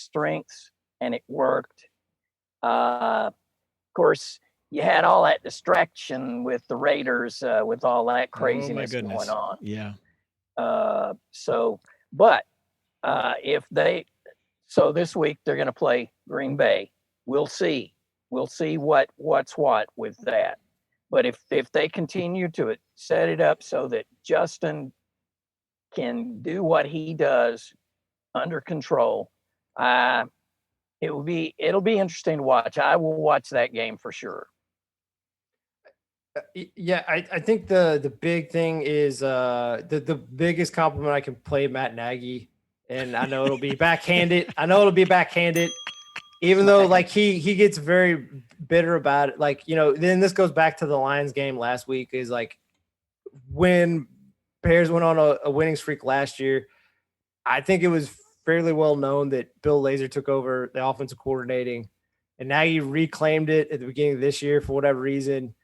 strengths, and it worked. Of course, you had all that distraction with the Raiders, with all that Oh my craziness going goodness. on. Yeah. But if they, so this week they're going to play Green Bay. We'll see. We'll see what's what with that. But if they continue to set it up so that Justin can do what he does under control, it'll be interesting to watch. I will watch that game for sure. Yeah, I think the big thing is the biggest compliment I can play Matt Nagy, and I know it'll be backhanded. Even though like he gets very bitter about it. Like, then this goes back to the Lions game last week, is like when Bears went on a winning streak last year. I think it was fairly well known that Bill Lazor took over the offensive coordinating, and Nagy reclaimed it at the beginning of this year for whatever reason.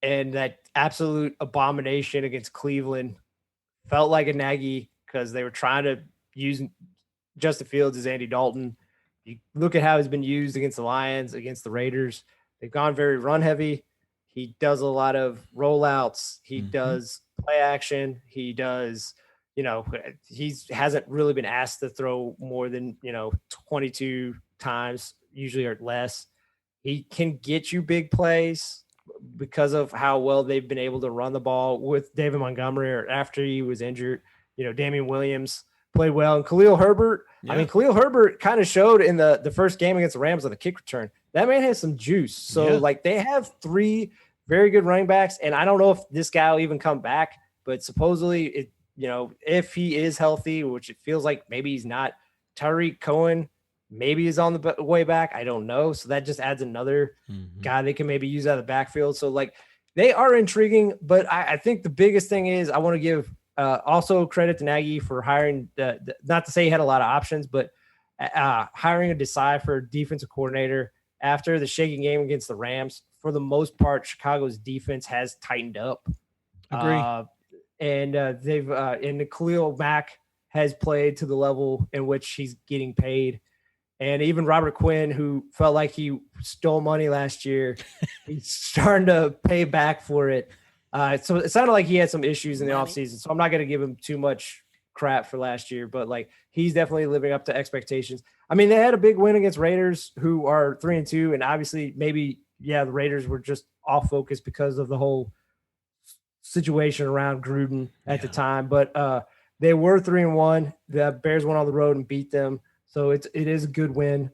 And that absolute abomination against Cleveland felt like a Nagy, because they were trying to use Justin Fields as Andy Dalton. You look at how he's been used against the Lions, against the Raiders. They've gone very run heavy. He does a lot of rollouts. He does play action. He does, he hasn't really been asked to throw more than, 22 times, usually, or less. He can get you big plays because of how well they've been able to run the ball with David Montgomery, or after he was injured. Damian Williams played well. And Khalil Herbert, Khalil Herbert kind of showed in the first game against the Rams on the kick return. That man has some juice. So, they have 3 very good running backs, and I don't know if this guy will even come back, but supposedly, if he is healthy, which it feels like maybe he's not, Tyreek Cohen maybe is on the way back. I don't know. So that just adds another guy they can maybe use out of the backfield. So, they are intriguing, but I think the biggest thing is I want to give also credit to Nagy for hiring, not to say he had a lot of options, but hiring a decipher defensive coordinator after the shaking game against the Rams. For the most part, Chicago's defense has tightened up. Agree. And Khalil Mack has played to the level in which he's getting paid. And even Robert Quinn, who felt like he stole money last year, he's starting to pay back for it. So it sounded like he had some issues in the offseason. So I'm not going to give him too much crap for last year, but he's definitely living up to expectations. I mean, they had a big win against Raiders, who are 3-2, and obviously maybe, the Raiders were just off focus because of the whole situation around Gruden at the time. But they were 3-1. The Bears went on the road and beat them. So it is a good win.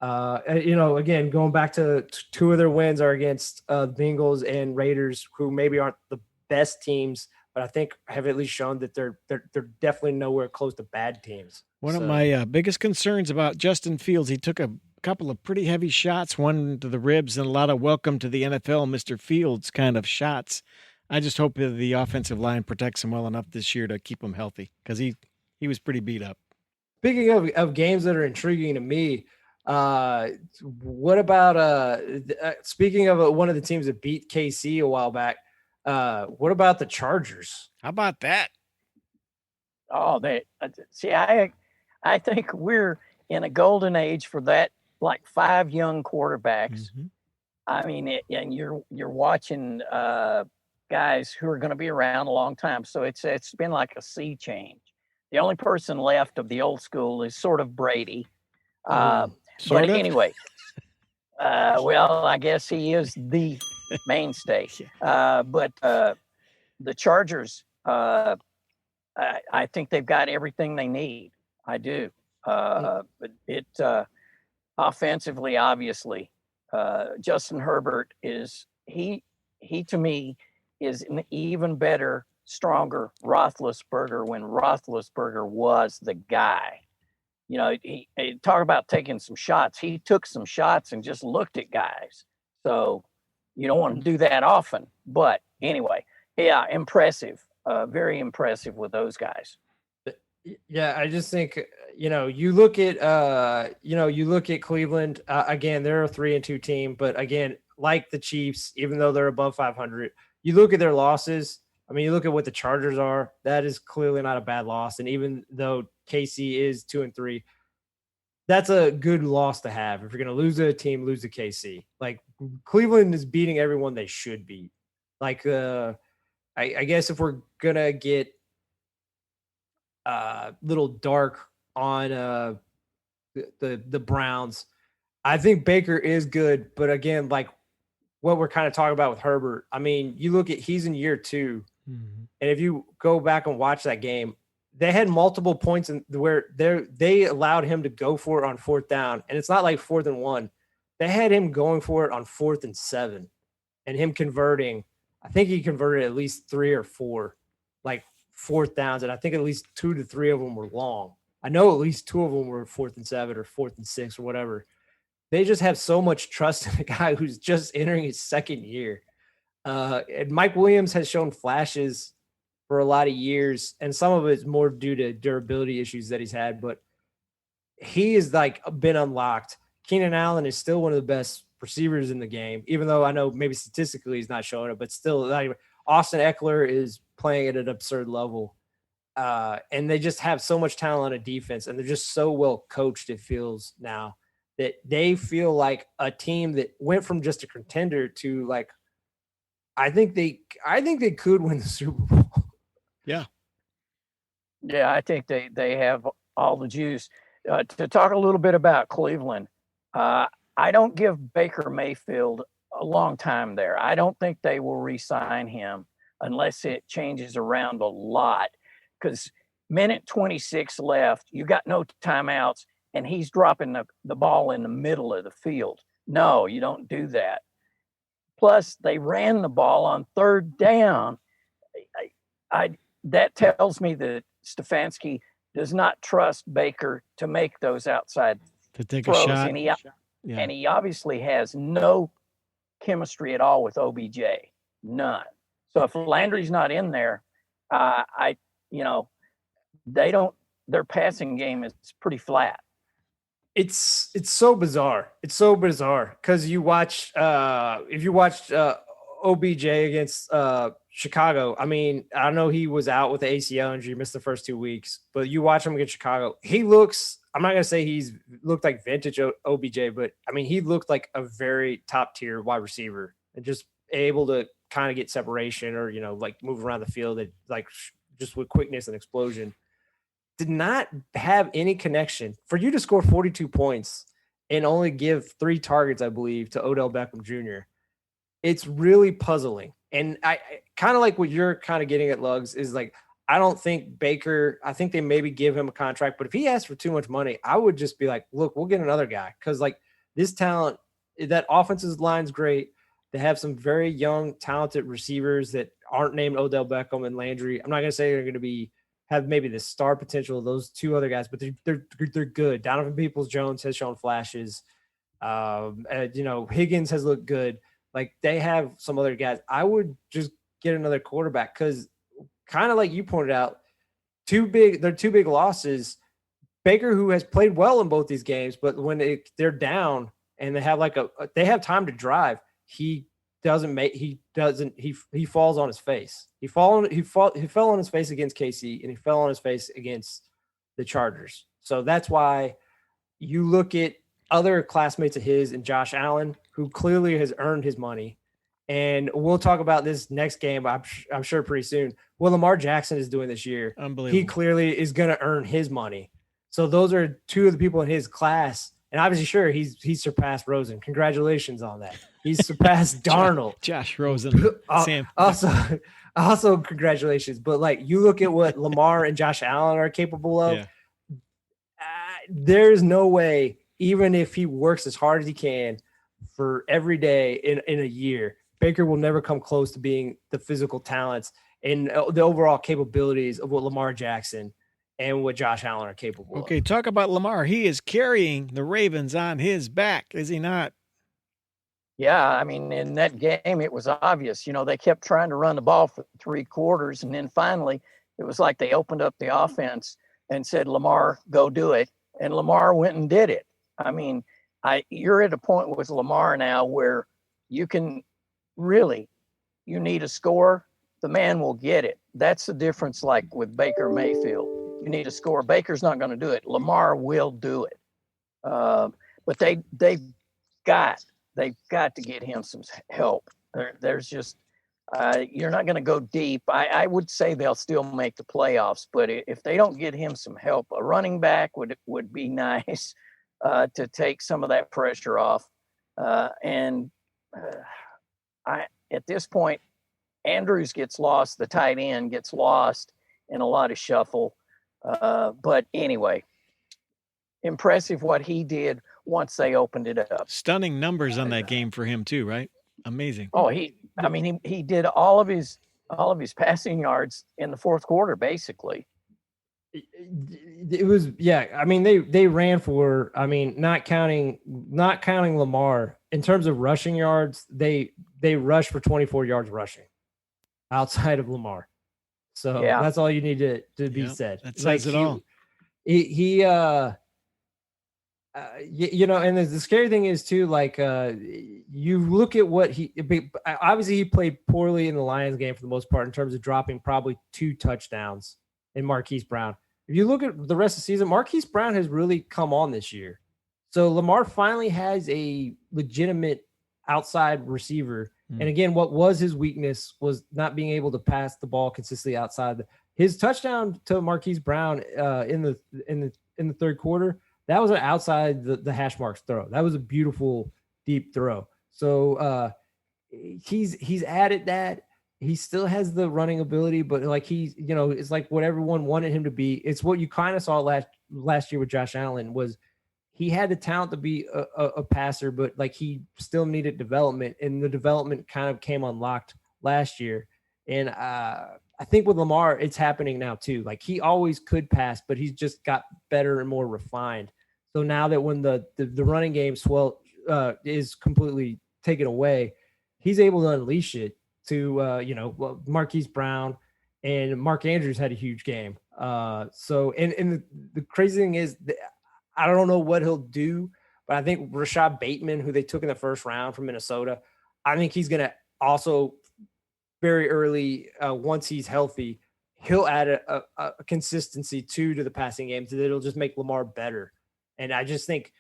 Again, going back to 2 of their wins are against Bengals and Raiders, who maybe aren't the best teams, but I think have at least shown that they're definitely nowhere close to bad teams. One of my biggest concerns about Justin Fields, he took a couple of pretty heavy shots, one to the ribs, and a lot of welcome to the NFL, Mr. Fields kind of shots. I just hope that the offensive line protects him well enough this year to keep him healthy, because he was pretty beat up. Speaking of games that are intriguing to me, what about speaking of one of the teams that beat KC a while back, what about the Chargers? How about that? Oh, I think we're in a golden age for that, 5 young quarterbacks. I mean, and you're watching guys who are going to be around a long time. So it's been like a sea change. The only person left of the old school is sort of Brady. Anyway, I guess he is the mainstay. But the Chargers, I think they've got everything they need. I do. But offensively, obviously, Justin Herbert he to me is an even better, stronger Roethlisberger when Roethlisberger was the guy. He talk about taking some shots. He took some shots and just looked at guys. So you don't want to do that often. But anyway, impressive. Very impressive with those guys. Yeah, I just think, you look at Cleveland, again, they're a 3-2 team, but again, like the Chiefs, even though they're above 500, you look at their losses. I mean, you look at what the Chargers are, that is clearly not a bad loss. And even though KC is 2-3, that's a good loss to have. If you're going to lose to a team, lose to KC. Like Cleveland is beating everyone they should beat. Like, I guess if we're going to get little dark on the Browns, I think Baker is good. But again, like what we're kind of talking about with Herbert, I mean, you look at he's in year 2. Mm-hmm. And if you go back and watch that game, they had multiple points in where they allowed him to go for it on 4th down. And it's not like 4th and 1. They had him going for it on 4th and 7 and him converting. I think he converted at least 3 or 4, like 4th downs. And I think at least 2 to 3 of them were long. I know at least 2 of them were 4th and 7 or 4th and 6 or whatever. They just have so much trust in a guy who's just entering his 2nd year. And Mike Williams has shown flashes for a lot of years, and some of it's more due to durability issues that he's had, but he is like been unlocked. Keenan Allen is still one of the best receivers in the game, even though I know maybe statistically he's not showing it, but still Austin Eckler is playing at an absurd level. And they just have so much talent on a defense, and they're just so well coached. It feels now that they feel like a team that went from just a contender to like, I think they could win the Super Bowl. Yeah. Yeah, I think they have all the juice. To talk a little bit about Cleveland, I don't give Baker Mayfield a long time there. I don't think they will re-sign him unless it changes around a lot, because minute 26 left, you got no timeouts, and he's dropping the ball in the middle of the field. No, you don't do that. Plus, they ran the ball on 3rd down. That tells me that Stefanski does not trust Baker to make those outside To take throws. a shot. And he obviously has no chemistry at all with OBJ. None. So if Landry's not in there, their passing game is pretty flat. It's so bizarre. It's so bizarre because you watch if you watched OBJ against Chicago. I mean, I know he was out with the ACL injury, missed the first 2 weeks, but you watch him against Chicago. He looks, I'm not going to say he's looked like vintage OBJ, but I mean, he looked like a very top tier wide receiver and just able to kind of get separation or, like move around the field and like just with quickness and explosion. Did not have any connection for you to score 42 points and only give 3 targets, I believe, to Odell Beckham Jr. It's really puzzling. And I kind of like what you're kind of getting at, Lugs, is like, I don't think Baker, I think they maybe give him a contract, but if he asks for too much money, I would just be like, look, we'll get another guy. Cause like this talent, that offensive line's great. They have some very young, talented receivers that aren't named Odell Beckham and Landry. I'm not going to say they're going to have maybe the star potential of those 2 other guys, but they're good. Donovan Peoples-Jones has shown flashes. Higgins has looked good. Like they have some other guys. I would just get another quarterback because kind of like you pointed out, they're 2 big losses. Baker, who has played well in both these games, but when they're down and they have they have time to drive, he falls on his face. He fell on his face against KC, and he fell on his face against the Chargers. So that's why you look at other classmates of his and Josh Allen, who clearly has earned his money. And we'll talk about this next game, I'm sure pretty soon. What Lamar Jackson is doing this year, Unbelievable. He clearly is going to earn his money. So those are 2 of the people in his class. And obviously, sure, he's surpassed Rosen. Congratulations on that. He's surpassed Darnold. Josh Rosen. Sam. Also, congratulations. But like you look at what Lamar and Josh Allen are capable of, there's no way, even if he works as hard as he can for every day in a year, Baker will never come close to being the physical talents and the overall capabilities of what Lamar Jackson and what Josh Allen are capable of. Okay, talk about Lamar. He is carrying the Ravens on his back, is he not? Yeah, I mean, in that game, it was obvious. They kept trying to run the ball for 3 quarters, and then finally, it was like they opened up the offense and said, Lamar, go do it. And Lamar went and did it. I mean, you're at a point with Lamar now where you can really, you need a score, the man will get it. That's the difference like with Baker Mayfield. You need a score. Baker's not going to do it. Lamar will do it. But they've got to get him some help. There's just you're not going to go deep. I would say they'll still make the playoffs, but if they don't get him some help, a running back would be nice to take some of that pressure off. And at this point, Andrews gets lost. The tight end gets lost in a lot of shuffle. But anyway, impressive what he did once they opened it up. Stunning numbers on that game for him too, right? Amazing. Oh, he did all of his passing yards in the fourth quarter, basically. It was, yeah. I mean, they ran for, I mean, not counting Lamar in terms of rushing yards, they rushed for 24 yards rushing outside of Lamar. So that's all you need to be said. That says it all. You know, and the scary thing is too, like, you look at what obviously he played poorly in the Lions game for the most part in terms of dropping probably 2 touchdowns in Marquise Brown. If you look at the rest of the season, Marquise Brown has really come on this year. So Lamar finally has a legitimate outside receiver. And again, what was his weakness was not being able to pass the ball consistently outside. His touchdown to Marquise Brown in the third quarter, that was an outside the hash marks throw. That was a beautiful deep throw. So he's added that. He still has the running ability, but like it's like what everyone wanted him to be. It's what you kind of saw last year with Josh Allen was he had the talent to be a passer, but like he still needed development, and the development kind of came unlocked last year. And I think with Lamar, it's happening now too. Like he always could pass, but he's just got better and more refined. So now that when the running game is completely taken away, he's able to unleash it to Marquise Brown, and Mark Andrews had a huge game. So the crazy thing is I don't know what he'll do, but I think Rashad Bateman, who they took in the first round from Minnesota, I think he's going to also very early, once he's healthy, he'll add a consistency to the passing game so that it'll just make Lamar better. And I just think,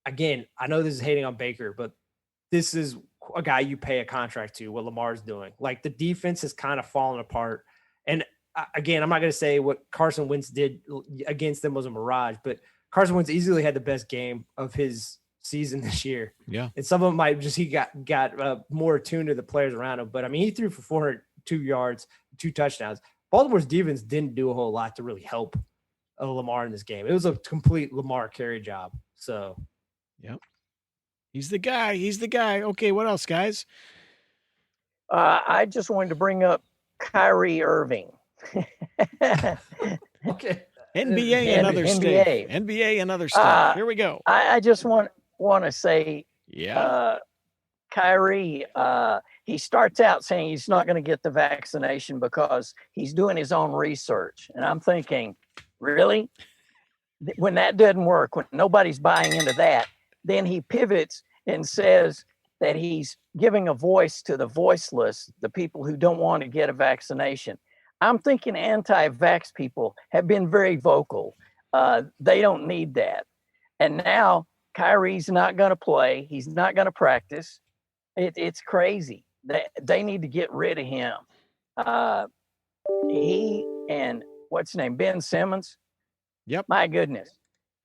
again, I know this is hating on Baker, but this is a guy you pay a contract to, what Lamar's doing. Like the defense has kind of fallen apart. And again, I'm not going to say what Carson Wentz did against them was a mirage, but Carson Wentz easily had the best game of his season this year. Yeah. And some of them might just, he got more attuned to the players around him. But I mean, he threw for 402 yards, 2 touchdowns. Baltimore's defense didn't do a whole lot to really help Lamar in this game. It was a complete Lamar carry job. So, yep. He's the guy. Okay, what else, guys? I just wanted to bring up Kyrie Irving. Okay. NBA and other stuff. NBA and other stuff. Here we go. I just want to say, yeah, Kyrie, he starts out saying he's not going to get the vaccination because he's doing his own research. And I'm thinking, really? When that doesn't work, when nobody's buying into that, then he pivots and says that he's giving a voice to the voiceless, the people who don't want to get a vaccination. I'm thinking anti-vax people have been very vocal. They don't need that. And now Kyrie's not going to play. He's not going to practice. It's crazy. They need to get rid of him. He and what's his name? Ben Simmons. Yep. My goodness.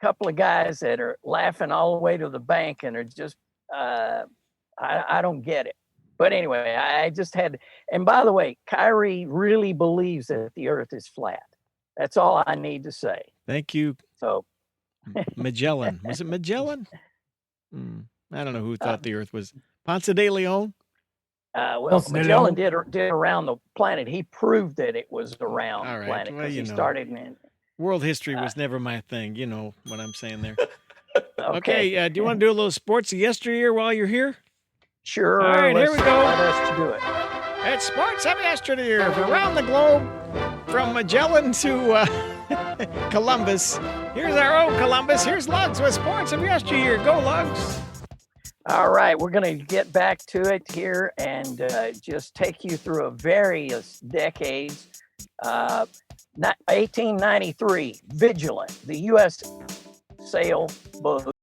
A couple of guys that are laughing all the way to the bank and are just, I don't get it. But anyway, I just had, and by the way, Kyrie really believes that the earth is flat. That's all I need to say. Thank you. So Magellan. Was it Magellan? I don't know who thought the earth was. Ponce de Leon? Well, Magellan did around the planet. He proved that it was around the planet because he started in. World history was never my thing. You know what I'm saying there. Okay. Do you want to do a little sports yesteryear while you're here? Sure. All right, here we go. Let us do it. It's Sports of Yesteryear from around the globe, from Magellan to Columbus. Here's our own Columbus. Here's Lugs with Sports of Yesteryear. Go, Lugs. All right, we're going to get back to it here and just take you through various decades. 1893, Vigilant, the U.S. sailboat